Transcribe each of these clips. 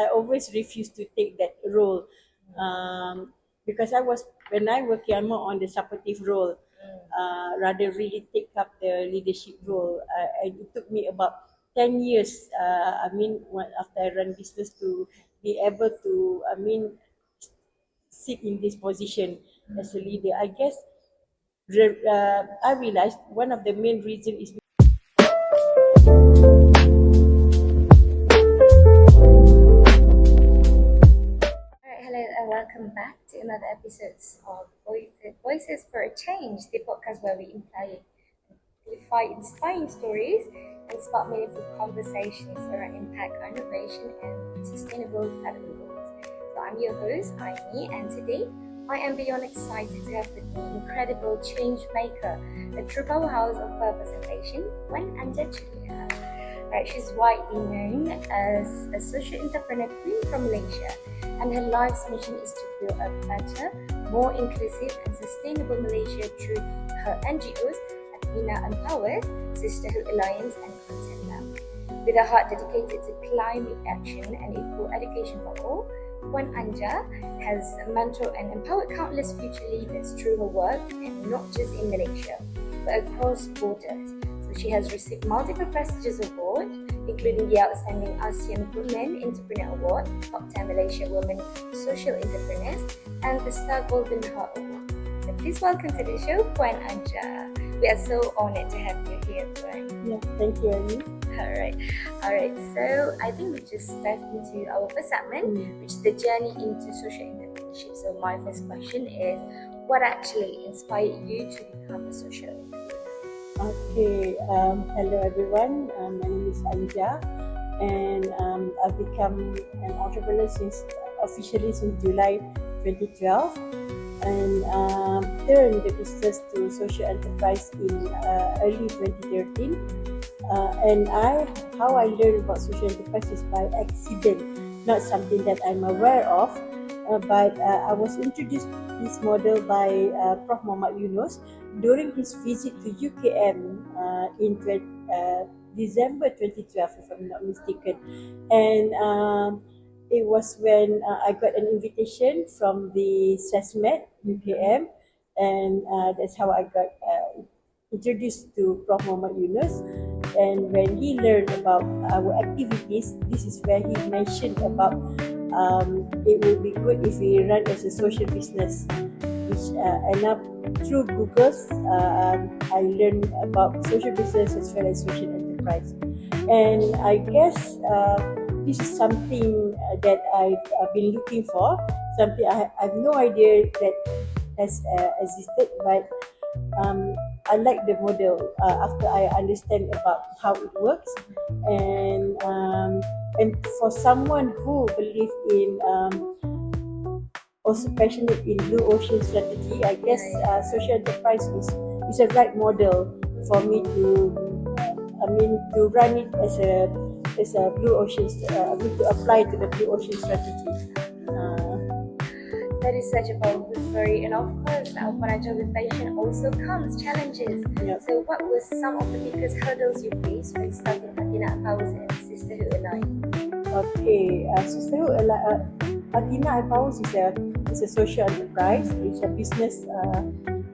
I always refused to take that role because when I working, I'm more on the supportive role, rather really take up the leadership role. And it took me about 10 years, after I run business to be able to, sit in this position as a leader. I guess I realized one of the main reasons is Alright, hello and welcome back to another episode of Voices for a Change, the podcast where we amplify inspiring stories and spark meaningful conversations around impact, innovation, and sustainable development goals. So I'm your host, Aini, and today I am beyond excited to have with me incredible change maker, a true powerhouse of purpose and passion, Puan Anja. Right, she's widely known as a social entrepreneur queen from Malaysia, and her life's mission is to build a better, more inclusive and sustainable Malaysia through her NGOs, Athena Empowers, Sisterhood Alliance and Content Lab. With a heart dedicated to climate action and equal education for all, Puan Anja has mentored and empowered countless future leaders through her work, and not just in Malaysia, but across borders. She has received multiple prestigious awards, including the Outstanding ASEAN Women Entrepreneur Award, Top 10 Malaysia Women Social Entrepreneurs, and the Star Golden Heart Award. So please welcome to the show, Puan Anja. We are so honored to have you here, Puan. Yeah, thank you, Annie. Alright. So I think we just step into our first segment, which is the journey into social entrepreneurship. So my first question is, what actually inspired you to become a social entrepreneur? Okay, hello everyone. My name is Anja, and I've become an entrepreneur officially since July 2012, and turned the business to social enterprise in early 2013. How I learned about social enterprise is by accident, not something that I'm aware of. But I was introduced to this model by Prof. Muhammad Yunus during his visit to UKM in December 2012, if I'm not mistaken. And it was when I got an invitation from the SESMED UKM, and that's how I got introduced to Prof. Muhammad Yunus. And when he learned about our activities, this is where he mentioned about it would be good if we run as a social business, which and now through Google's I learned about social business as well as social enterprise. And I guess this is something that I've been looking for, something I have no idea that has existed, but I like the model after I understand about how it works. And for someone who believes in also passionate in blue ocean strategy, I guess social enterprise is a right model for me to run it as a blue ocean, to apply to the blue ocean strategy. That is such a powerful story, and of course, when I join with passion also comes challenges. Yep. So, what were some of the biggest hurdles you faced when starting Athena Empowers and Sisterhood Alliance? Okay, Athena Empowers is a social enterprise. It's a business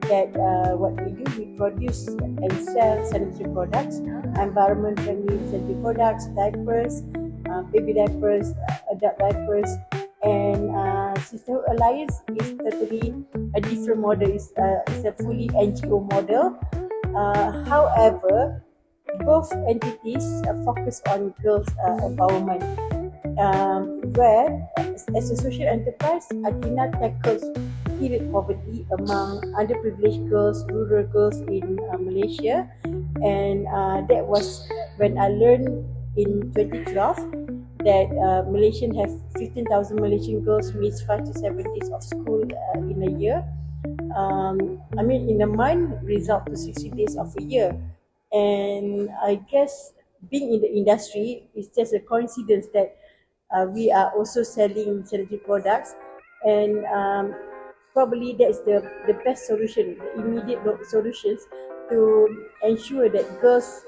that what we do, we produce and sell sanitary products, environment friendly sanitary products, diapers, baby diapers, adult diapers. And Sisterhood Alliance is totally a different model. It's a fully NGO model. However, both entities focus on girls' empowerment. Where, as a social enterprise, Athena tackles period poverty among underprivileged girls, rural girls in Malaysia. And that was when I learned in 2012 that Malaysian have 15,000 Malaysian girls miss 5 to 7 days of school in a year. In a month, result to 60 days of a year. And I guess being in the industry, it's just a coincidence that we are also selling sanitary products, and probably that's the best solution, the immediate solutions to ensure that girls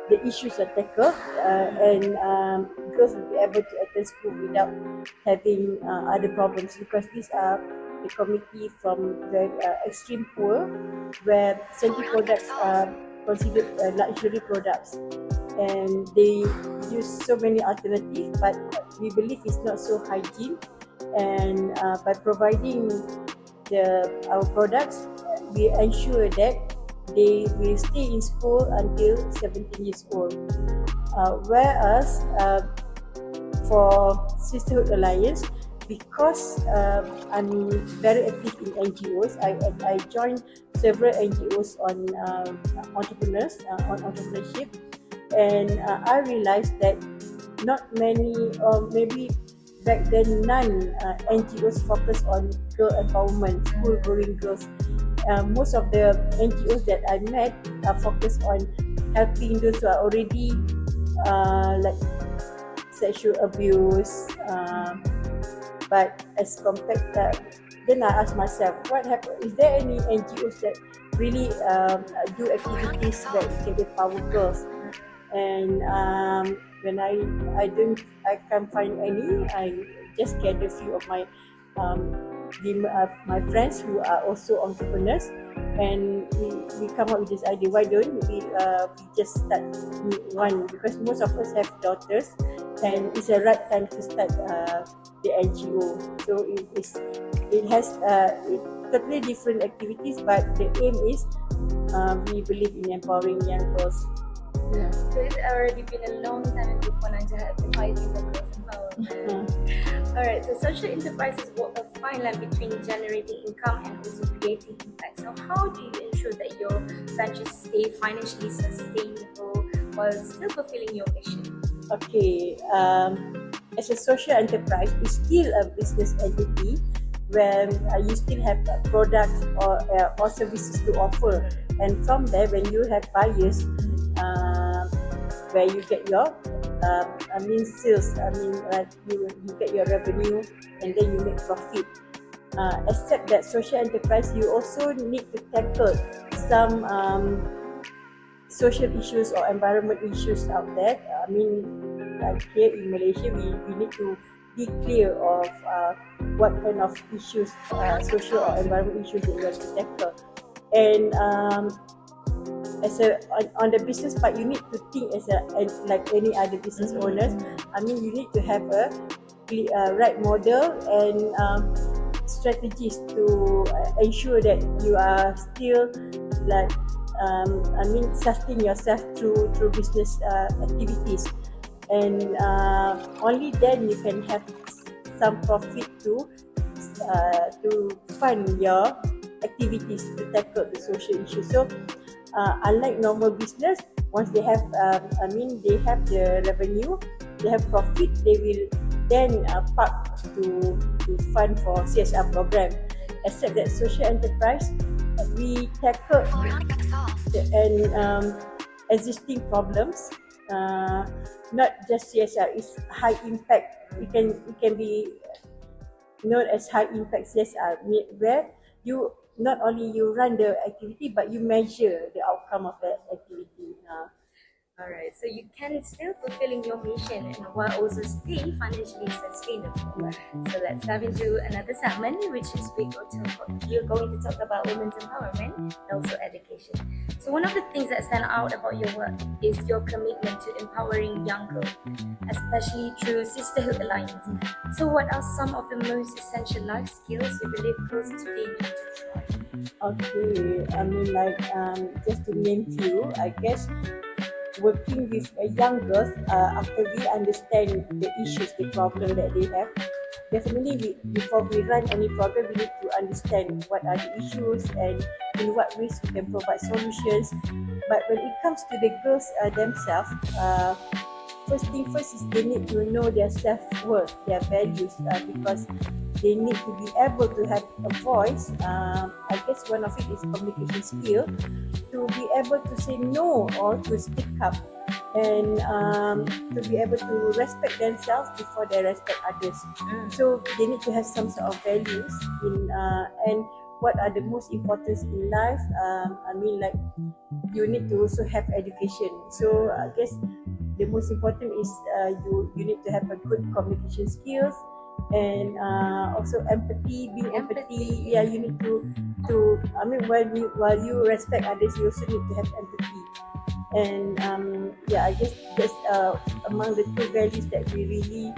the issues are tackled, and girls will be able to attend school without having other problems, because these are the community from the extreme poor, where certain products are considered luxury products, and they use so many alternatives, but we believe it's not so hygiene. And by providing our products, we ensure that they will stay in school until 17 years old. Whereas for Sisterhood Alliance, because I'm very active in NGOs, I joined several NGOs on on entrepreneurship, and I realized that not many, or maybe back then none, NGOs focus on girl empowerment, school going girls. Most of the NGOs that I met are focused on helping those who are already like sexual abuse. But as compared to, then I asked myself, what happened? Is there any NGOs that really do activities that can empower girls? And when I can't find any, I just gather a few of my friends who are also entrepreneurs, and we come up with this idea. Why don't we just start one? Because most of us have daughters, and it's the right time to start the NGO. So it has totally different activities, but the aim is we believe in empowering young girls. Yeah. So it's already been a long time ago Puan Anja had been fighting for girls empowerment. Alright, so social enterprises walk a fine line between generating income and also creating impact. So how do you ensure that your ventures stay financially sustainable while still fulfilling your mission? Okay, as a social enterprise, it's still a business entity when you still have products or services to offer, and from there, when you have buyers, where you get your sales, you get your revenue, and then you make profit. Except that social enterprise, you also need to tackle some social issues or environment issues out there. Like here in Malaysia, we need to be clear of what kind of issues, social or environment issues that you want to tackle. And on the business part, you need to think like any other business owners. You need to have a right model and strategies to ensure that you are still like sustain yourself through business activities, and only then you can have some profit to fund your activities to tackle the social issues. So unlike normal business, once they have they have the revenue, they have profit, they will then park to fund for CSR program. Except that social enterprise, we tackle existing problems, not just CSR. It's high impact. It can be known as high impact CSR, where you not only you run the activity, but you measure the outcome of the activity. Alright, so you can still fulfilling your mission and while also stay financially sustainable. So let's dive into another segment, which is you're going to talk about women's empowerment and also education. So one of the things that stand out about your work is your commitment to empowering young girls, especially through Sisterhood Alliance. So what are some of the most essential life skills you believe girls today need to try? Okay, just to name few, I guess working with young girls, after we understand the issues, the problem that they have, definitely before we run any program, we need to understand what are the issues and in what ways we can provide solutions. But when it comes to the girls themselves, first thing first is they need to know their self-worth, their values, because they need to be able to have a voice. I guess one of it is communication skill, to be able to say no or to speak up, and to be able to respect themselves before they respect others. So they need to have some sort of values and what are the most important in life. I mean, like, you need to also have education. So I guess the most important is you need to have a good communication skills, and also empathy. Being empathy, yeah, you need to I mean, while you respect others, you also need to have empathy. And yeah, I guess that's among the two values that we really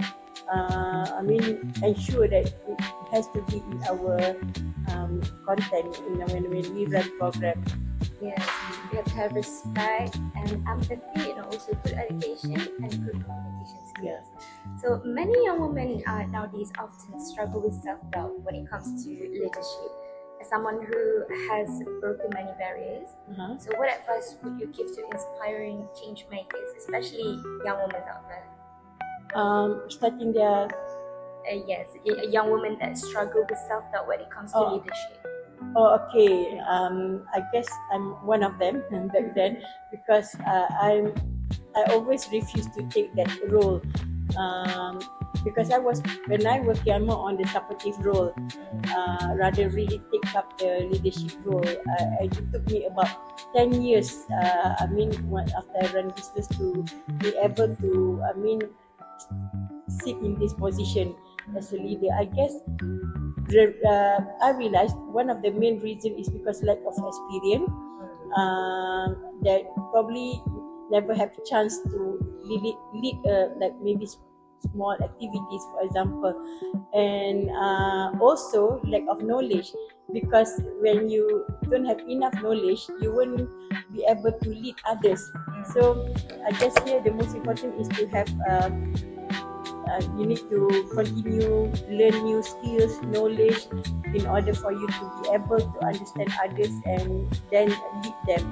I mean, ensure that it has to be in our content, when we run program. Yes, we have to have respect and empathy, and also good education and good communication skills. So many young women nowadays often struggle with self-doubt when it comes to leadership. As someone who has broken many barriers, so what advice would you give to inspiring change makers, especially young women out there? Starting their Yes, young women that struggle with self-doubt when it comes to leadership. Oh, okay. I guess I'm one of them back then, because I always refused to take that role. Because when I was young, more on the supportive role, rather really take up the leadership role. It took me about 10 years. I mean, after I ran business, to be able to, I mean, sit in this position as a leader. I guess I realized one of the main reasons is because lack of experience. That probably never have a chance to lead like maybe small activities, for example, and also lack of knowledge, because when you don't have enough knowledge, you won't be able to lead others. So I guess here the most important is to have you need to continue learn new skills, knowledge, in order for you to be able to understand others and then lead them.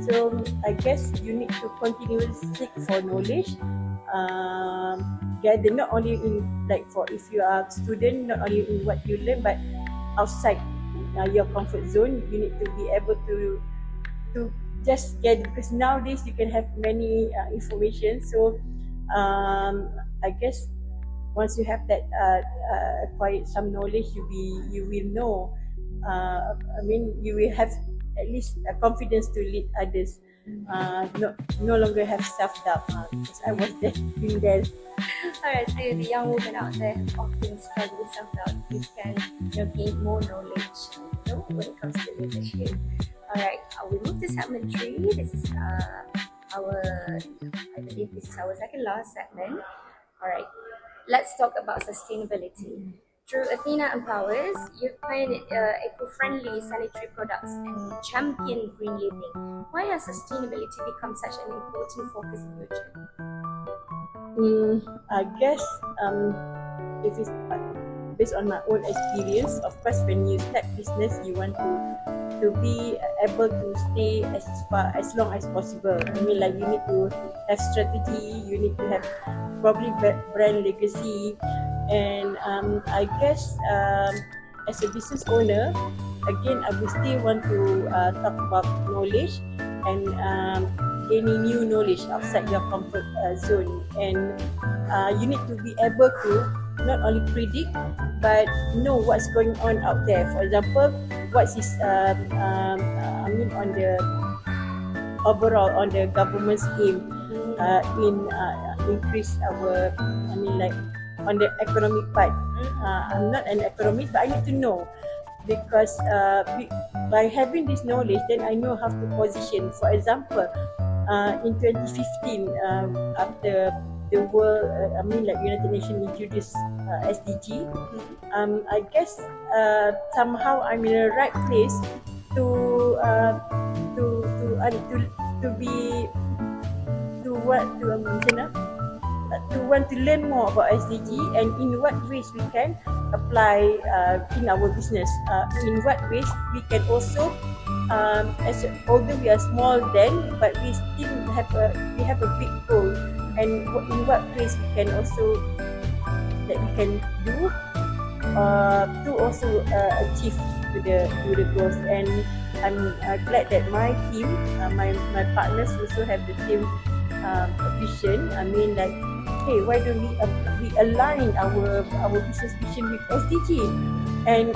So I guess you need to continually seek for knowledge, gather not only in, like, for if you are a student, not only in what you learn, but outside your comfort zone. You need to be able to just get, because nowadays you can have many information. So I guess once you have that acquired some knowledge, you will know. I mean, you will have at least a confidence to lead others. No longer have self-doubt, because I was there in there. Alright, so the young women out there often struggle with self-doubt. You can gain more knowledge when it comes to leadership. Alright, we move to segment 3. This is I believe this is our second last segment. Alright, let's talk about sustainability. Through Athena Empowers, you've pioneered eco-friendly sanitary products and championed green living. Why has sustainability become such an important focus in your journey? I guess if it's based on my own experience, of course, when you start business, you want to be able to stay as long as possible. I mean, like, you need to have strategy, you need to have probably brand legacy, and I guess as a business owner, again, I will still want to talk about knowledge and gaining new knowledge outside your comfort zone. And you need to be able to not only predict, but know what's going on out there. For example, what is I mean, on the overall, on the government's aim in increase our, I mean, like, on the economic part. I'm not an economist, but I need to know, because by having this knowledge, then I know how to position. For example, in 2015, after the world, I mean, like, United Nations introduced SDG, I guess somehow I'm in the right place to be to want to learn more about SDG, and in what ways we can apply in our business. In what ways we can also, although we are small then, but we still have a big goal, and in what ways we can also that we can do to also achieve to the goals. And I'm glad that my team, my partners also have the same vision. I mean, like, hey, why don't we align our business vision with SDG? And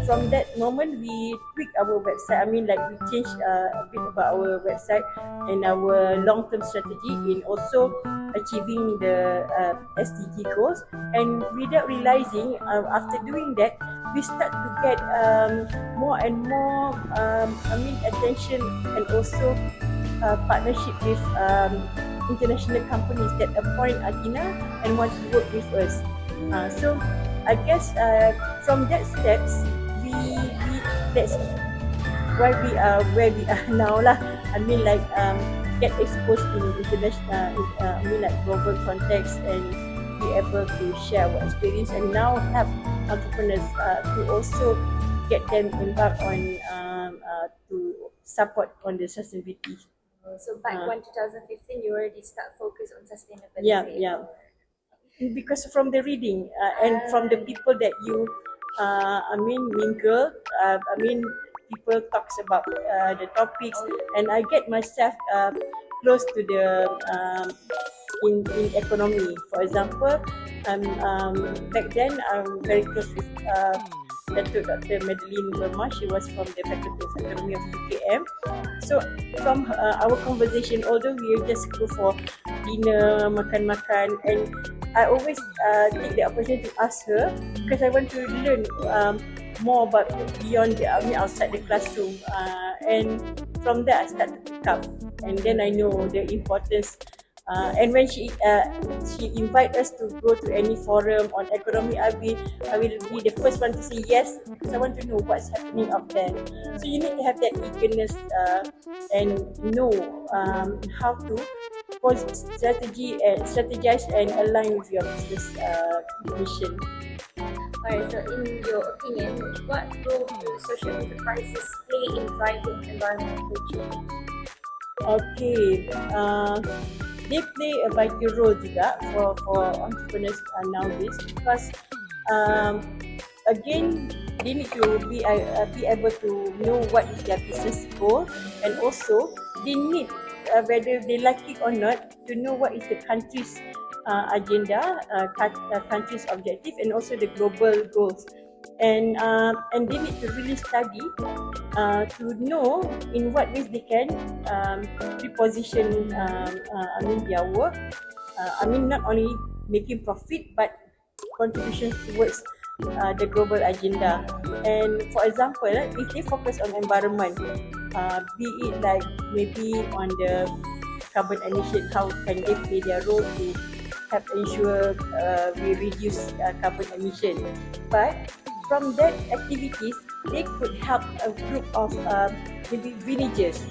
from that moment we tweak our website. I mean, like, we changed a bit about our website and our long-term strategy in also achieving the SDG goals. And without realizing, after doing that, we start to get more and more attention, and also partnership with international companies that appoint Athena and want to work with us. So I guess from that steps, we that's why we are where we are now lah. I mean, like, get exposed in international, like global context, and be able to share our experience, and now help entrepreneurs to also get them embark on to support on the sustainability. So back when 2015, you already start focus on sustainability. Yeah. Because from the reading and from the people that you mingle, people talks about the topics, and I get myself close to the in economy. For example, back then I'm very close with Dr. Madeline Verma. She was from the Faculty of Economy of UKM. So from our conversation, although we just go for dinner, makan-makan, and I always take the opportunity to ask her, because I want to learn more about beyond outside the classroom, and from there I start to pick up, and then I know the importance. And when she invite us to go to any forum on economy, I will be the first one to say yes, because I want to know what's happening out there. So you need to have that eagerness and know how to strategize and align with your business mission. Alright, so in your opinion, what role do social enterprises play in driving environmental change? Okay, they play a vital role juga for entrepreneurs nowadays, because again, they need to be able to know what is their business goal, and also they need, whether they like it or not, to know what is the country's agenda, country's objective, and also the global goals. And they need to really study to know in what ways they can reposition their work. Not only making profit, but contributions towards the global agenda. And for example, if they focus on environment, be it like maybe on the carbon emission, how can they play their role to help ensure we reduce carbon emission. But from that activities, they could help a group of maybe villagers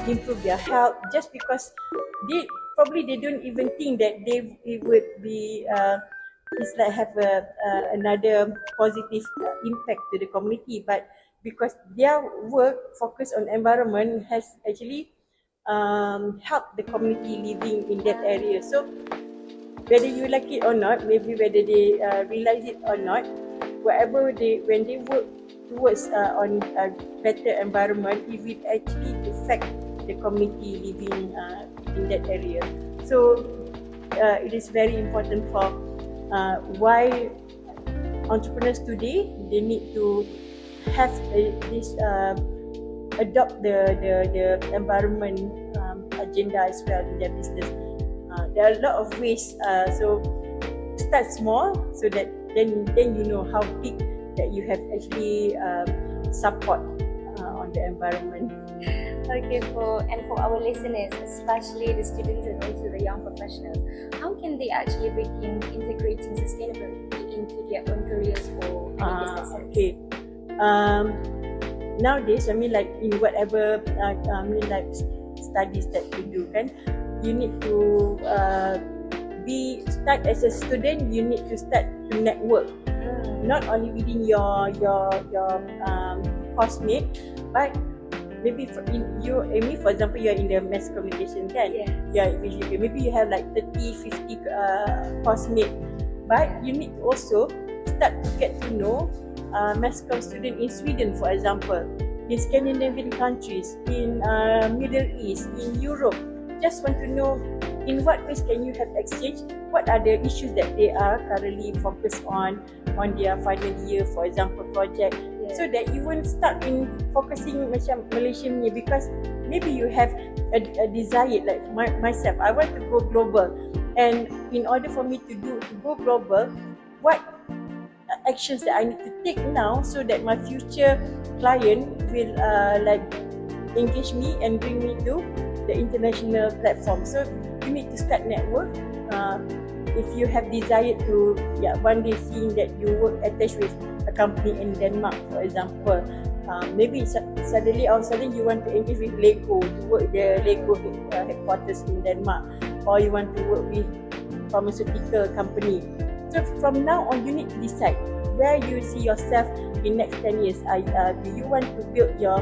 improve their health, just because they don't even think that it would be it's like have another positive impact to the community, but because their work focus on environment has actually helped the community living in that area. So whether you like it or not, maybe whether they realize it or not, when they work towards on a better environment, it will actually affect the community living in that area. So it is very important for why entrepreneurs today, they need to have adopt the environment agenda as well in their business. There are a lot of ways, so start small, so that then you know how big that you have actually support on the environment. Okay, for our listeners, especially the students and also the young professionals, how can they actually begin integrating sustainability into their own careers or any businesses? Okay. Nowadays, like in whatever like studies that you do, you need to start as a student. You need to start to network, not only within your course mate, but maybe for example, you are in the mass communication, maybe you have like 30-50 course mate, but you need to also start to get to know mass comm student in Sweden, for example, in Scandinavian countries, in Middle East, in Europe. Just want to know in what ways can you have exchange? What are the issues that they are currently focused on their final year, for example, project, so that you won't stuck in focusing macam Malaysia ni, because maybe you have a desire, like myself, I want to go global, and in order for me to go global, what actions that I need to take now so that my future client will like engage me and bring me to the international platform. So you need to start network. If you have desire to one day seeing that you work attached with a company in Denmark, for example, maybe suddenly all of a sudden you want to engage with Lego, to work the Lego headquarters in Denmark, or you want to work with pharmaceutical company. So from now on, you need to decide where you see yourself in next 10 years. Do you want to build your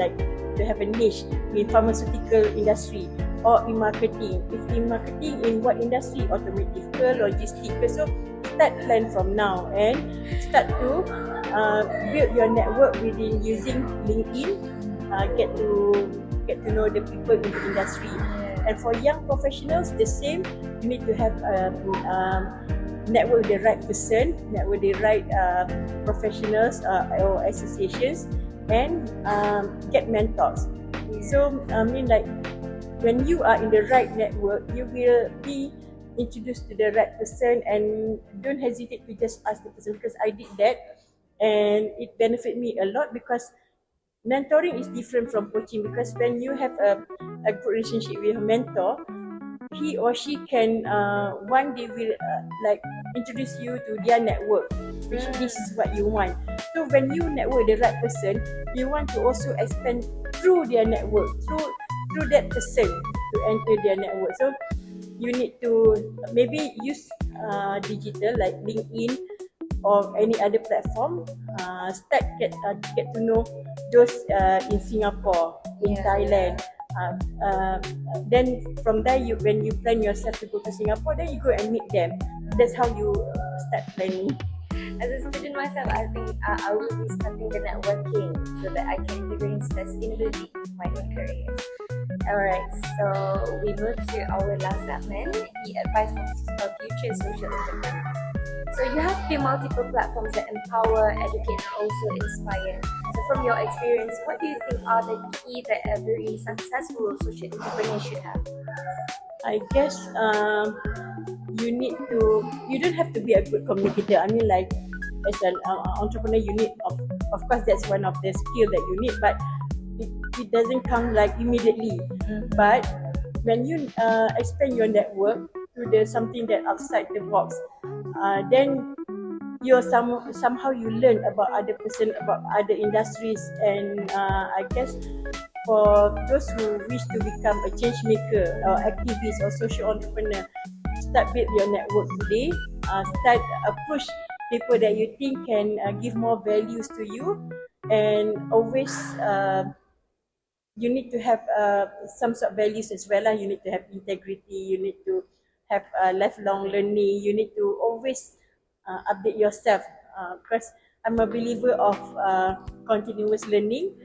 like to have a niche in pharmaceutical industry or in marketing? If in marketing, in what industry? Automotive, logistics. So start plan from now and start to build your network within using LinkedIn. Get to know the people in the industry. And for young professionals, the same. You need to have network with the right person, network with the right professionals or associations, and get mentors. So I mean, like, when you are in the right network, you will be introduced to the right person, and don't hesitate to just ask the person, because I did that and it benefited me a lot. Because mentoring is different from coaching, because when you have a good relationship with a mentor, he or she can one day will like introduce you to their network, which this is what you want. So when you network the right person, you want to also expand through their network, through that person to enter their network. So you need to maybe use digital like LinkedIn or any other platform. Start get to know those in Singapore, in Thailand. Then from there, when you plan yourself to go to Singapore, then you go and meet them. That's how you start planning. As a student myself, I think I will be starting the networking so that I can integrate sustainability in my own career. Alright, so we move to our last segment, the advice for future social entrepreneurs. So you have the multiple platforms that empower, educate, and also inspire. So from your experience, what do you think are the key that every successful social entrepreneur should have? I guess you don't have to be a good communicator. I mean, like, as an entrepreneur, you need, of course, that's one of the skill that you need, but it doesn't come like immediately. But when you expand your network to something that outside the box, then you somehow you learn about other person, about other industries, and I guess for those who wish to become a change maker or activist or social entrepreneur, start build your network today. Start approach people that you think can give more values to you, and always you need to have some sort of values as well. You need to have integrity. You need to have lifelong learning. You need to always update yourself, because I'm a believer of continuous learning.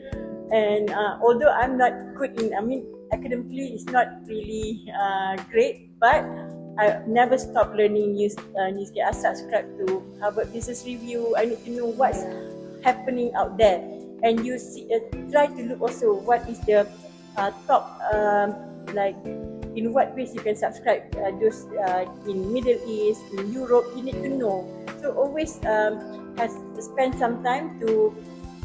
And although I'm not good in, academically it's not really great, but I never stop learning new skills. I subscribe to Harvard Business Review. I need to know what's happening out there, and you try to look also what is the top, like in what ways you can subscribe those in Middle East, in Europe. You need to know. So always spend some time to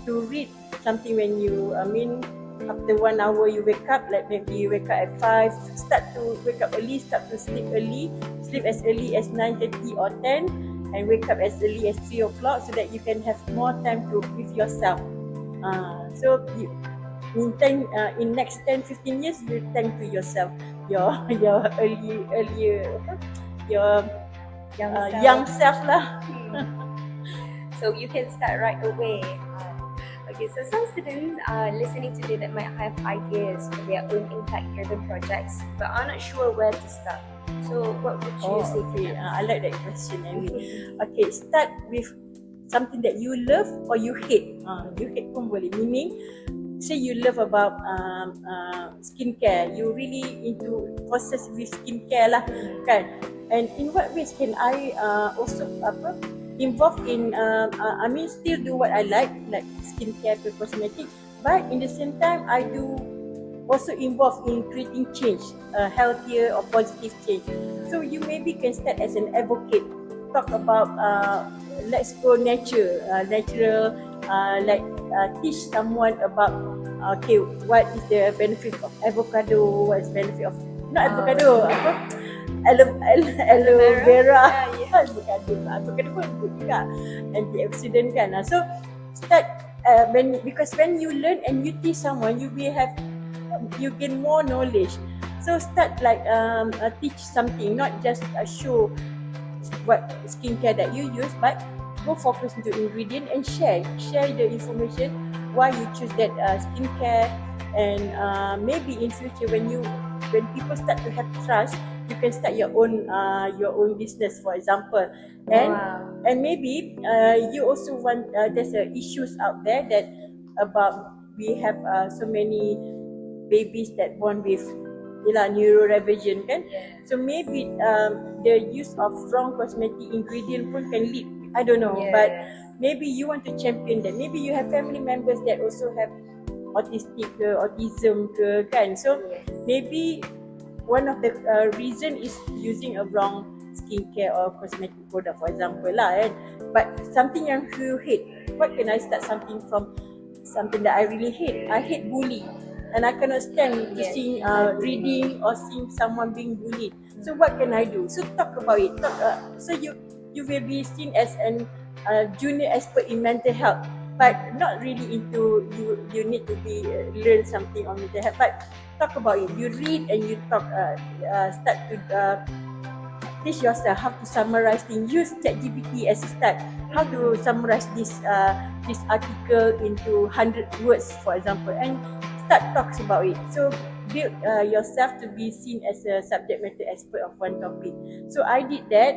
read something when you, after 1 hour you wake up, like maybe you wake up at 5, start to wake up early, start to sleep early, sleep as early as 9:30 or 10, and wake up as early as 3 o'clock, so that you can have more time with yourself. So in next 10-15 years, you thank to yourself, your earlier your young self lah. So you can start right away. Okay, so some students are listening today that might have ideas for their own impact-driven projects, but are not sure where to start. So what would you say to them? I like that question, Amy. Okay, start with something that you love or you hate. You hate pun boleh. Meaning, say you love about skincare, you really into process with skincare lah, kan? And in what ways can I also involved in I mean still do what I like skincare, cosmetic, but in the same time I do also involved in creating change, healthier or positive change. So you maybe can start as an advocate, talk about let's go natural, teach someone about okay, what is the benefit of avocado, what is the benefit of not avocado, aloe vera. Avocado pun good juga, antioxidant kan. So start because when you learn and you teach someone, you gain more knowledge. So start teach something, not just show what skincare that you use, but go focus into ingredient and share the information why you choose that skincare. And maybe in future when people start to have trust, you can start your own business, for example. And maybe you also want there's issues out there that about we have so many babies that born with neurorevision kan. So maybe the use of wrong cosmetic ingredient pun can lead, I don't know, but maybe you want to champion that. Maybe you have family members that also have autistic ke, autism ke kan. So maybe one of the reason is using a wrong skincare or cosmetic product, for example lah kan. But something yang you hate, what can I start something from something that I really hate? I hate bully, and I cannot stand to see reading or seeing someone being bullied. So what can I do? So talk about it. So you will be seen as an junior expert in mental health, but not really into you need to be learn something on mental health, but talk about it. You read and you talk, start to teach yourself how to summarize things. Use ChatGPT as a start. How to summarize this article into 100 words, for example, and start talks about it. So build yourself to be seen as a subject matter expert of one topic. So I did that.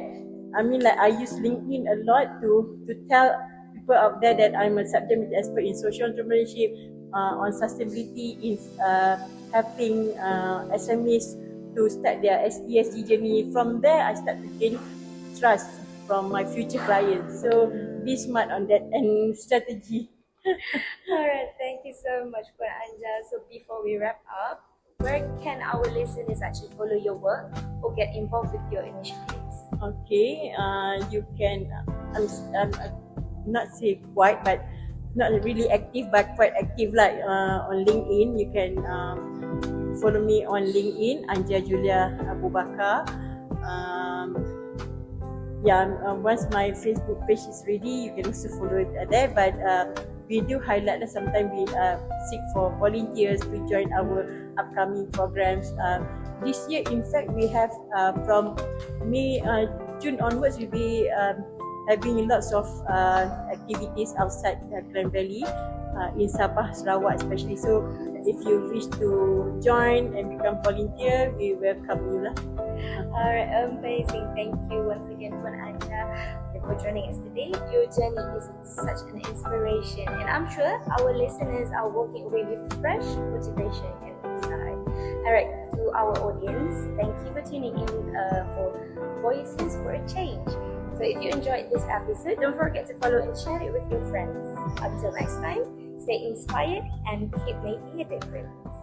I mean, I use LinkedIn a lot to tell people out there that I'm a subject matter expert in social entrepreneurship, on sustainability, in helping SMEs to start their ESG journey. From there, I start to gain trust from my future clients. So be smart on that and strategy. Alright, thank you so much, Puan Anja. So before we wrap up, where can our listeners actually follow your work or get involved with your initiatives? Okay, you can, I'm not say quite, but not really active, but quite active on LinkedIn. You can follow me on LinkedIn, Anja Julia Abu Bakar. Once my Facebook page is ready, you can also follow it there. But we do highlight that sometimes we seek for volunteers to join our upcoming programs. This year, in fact, we have from June onwards, we'll be having lots of activities outside Klang Valley, in Sabah, Sarawak especially. So if you wish to join and become volunteer, we welcome you lah. Alright, amazing. Thank you once again, Puan Anja, for joining us today. Your journey is such an inspiration, and I'm sure our listeners are walking away with fresh motivation and insight. Alright, to our audience, thank you for tuning in for Voices for a Change. So if you enjoyed this episode, don't forget to follow and share it with your friends. Until next time, stay inspired and keep making a difference.